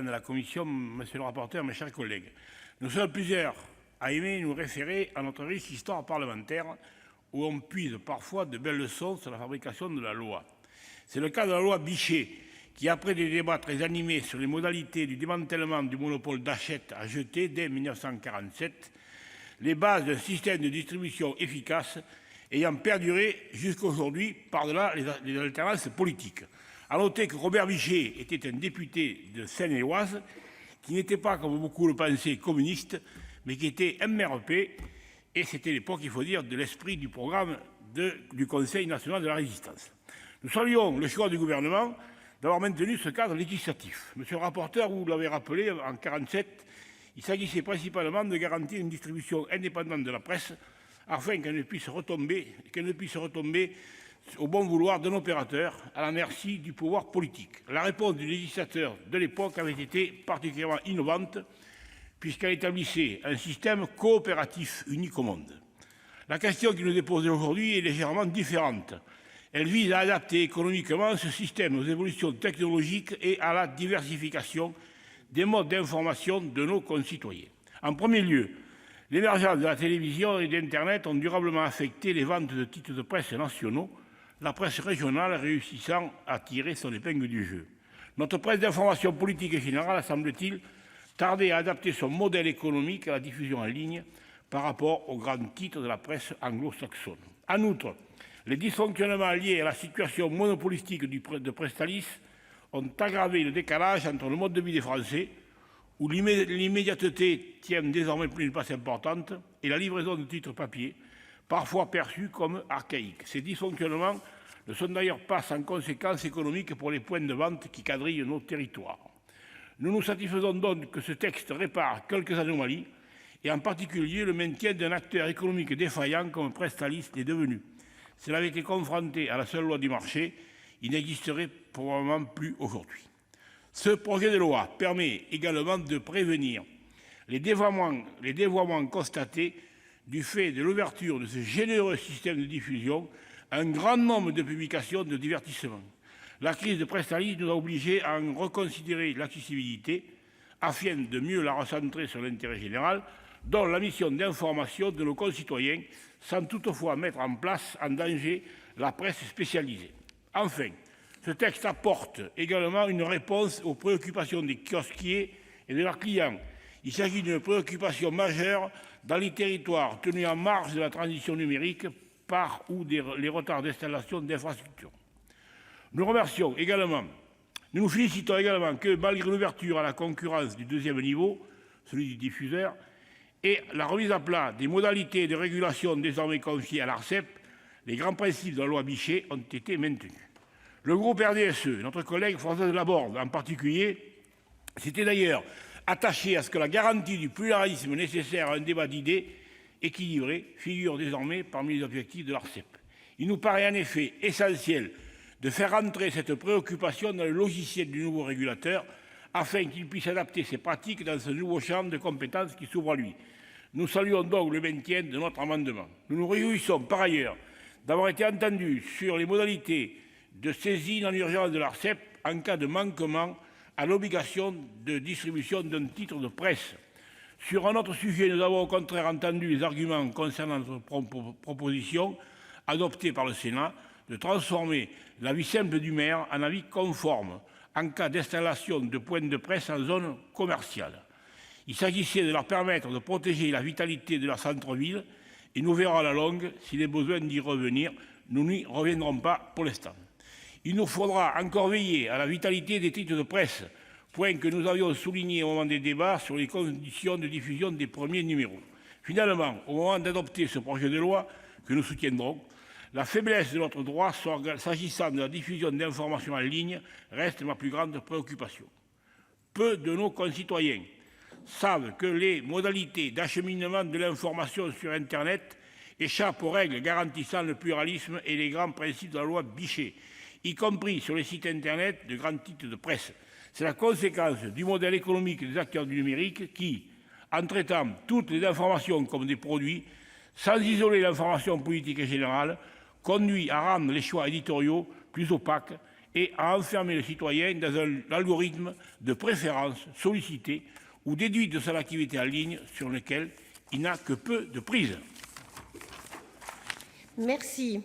de la commission, monsieur le rapporteur, mes chers collègues. Nous sommes plusieurs à aimer nous référer à notre riche histoire parlementaire où on puise parfois de belles leçons sur la fabrication de la loi. C'est le cas de la loi Bichet qui, après des débats très animés sur les modalités du démantèlement du monopole d'Hachette, a jeté dès 1947 les bases d'un système de distribution efficace ayant perduré jusqu'aujourd'hui par-delà les alternances politiques. À noter que Robert Bichet était un député de Seine-et-Oise qui n'était pas, comme beaucoup le pensaient, communiste, mais qui était MRP, et c'était l'époque, il faut dire, de l'esprit du programme du Conseil national de la résistance. Nous saluons le choix du gouvernement d'avoir maintenu ce cadre législatif. Monsieur le rapporteur, vous l'avez rappelé, en 1947, il s'agissait principalement de garantir une distribution indépendante de la presse afin qu'elle ne puisse retomber au bon vouloir d'un opérateur à la merci du pouvoir politique. La réponse du législateur de l'époque avait été particulièrement innovante puisqu'elle établissait un système coopératif unique au monde. La question qui nous est posée aujourd'hui est légèrement différente. Elle vise à adapter économiquement ce système aux évolutions technologiques et à la diversification des modes d'information de nos concitoyens. En premier lieu, l'émergence de la télévision et d'Internet ont durablement affecté les ventes de titres de presse nationaux, la presse régionale réussissant à tirer son épingle du jeu. Notre presse d'information politique et générale, semble-t-il, tardait à adapter son modèle économique à la diffusion en ligne par rapport aux grands titres de la presse anglo-saxonne. En outre, les dysfonctionnements liés à la situation monopolistique de Presstalis ont aggravé le décalage entre le mode de vie des Français, où l'immédiateté tient désormais plus une place importante, et la livraison de titres papier, parfois perçus comme archaïques. Ces dysfonctionnements ne sont d'ailleurs pas sans conséquences économiques pour les points de vente qui quadrillent nos territoires. Nous nous satisfaisons donc que ce texte répare quelques anomalies, et en particulier le maintien d'un acteur économique défaillant comme Presstalis l'est devenu. S'il avait été confronté à la seule loi du marché, il n'existerait probablement plus aujourd'hui. Ce projet de loi permet également de prévenir les dévoiements constatés du fait de l'ouverture de ce généreux système de diffusion à un grand nombre de publications de divertissement. La crise de Presstalis nous a obligés à en reconsidérer l'accessibilité afin de mieux la recentrer sur l'intérêt général, dont la mission d'information de nos concitoyens, sans toutefois mettre en danger la presse spécialisée. Enfin, ce texte apporte également une réponse aux préoccupations des kiosquiers et de leurs clients. Il s'agit d'une préoccupation majeure dans les territoires tenus en marge de la transition numérique par les retards d'installation d'infrastructures. Nous nous félicitons également que, malgré l'ouverture à la concurrence du deuxième niveau, celui du diffuseur, et la remise à plat des modalités de régulation désormais confiées à l'Arcep, les grands principes de la loi Bichet ont été maintenus. Le groupe RDSE, notre collègue Françoise Laborde en particulier, s'était d'ailleurs attaché à ce que la garantie du pluralisme nécessaire à un débat d'idées équilibré figure désormais parmi les objectifs de l'Arcep. Il nous paraît en effet essentiel de faire entrer cette préoccupation dans le logiciel du nouveau régulateur afin qu'il puisse adapter ses pratiques dans ce nouveau champ de compétences qui s'ouvre à lui. Nous saluons donc le maintien de notre amendement. Nous nous réjouissons par ailleurs d'avoir été entendus sur les modalités de saisine en urgence de l'Arcep en cas de manquement à l'obligation de distribution d'un titre de presse. Sur un autre sujet, nous avons au contraire entendu les arguments concernant notre proposition, adoptée par le Sénat, de transformer l'avis simple du maire en avis conforme en cas d'installation de points de presse en zone commerciale. Il s'agissait de leur permettre de protéger la vitalité de leur centre-ville, et nous verrons à la longue s'il est besoin d'y revenir. Nous n'y reviendrons pas pour l'instant. Il nous faudra encore veiller à la vitalité des titres de presse, point que nous avions souligné au moment des débats sur les conditions de diffusion des premiers numéros. Finalement, au moment d'adopter ce projet de loi, que nous soutiendrons, la faiblesse de notre droit s'agissant de la diffusion d'informations en ligne reste ma plus grande préoccupation. Peu de nos concitoyens savent que les modalités d'acheminement de l'information sur Internet échappent aux règles garantissant le pluralisme et les grands principes de la loi Bichet, y compris sur les sites Internet de grands titres de presse. C'est la conséquence du modèle économique des acteurs du numérique qui, en traitant toutes les informations comme des produits, sans isoler l'information politique et générale, conduit à rendre les choix éditoriaux plus opaques et à enfermer le citoyen dans un algorithme de préférence sollicité ou déduit de son activité en ligne sur lequel il n'a que peu de prise. Merci.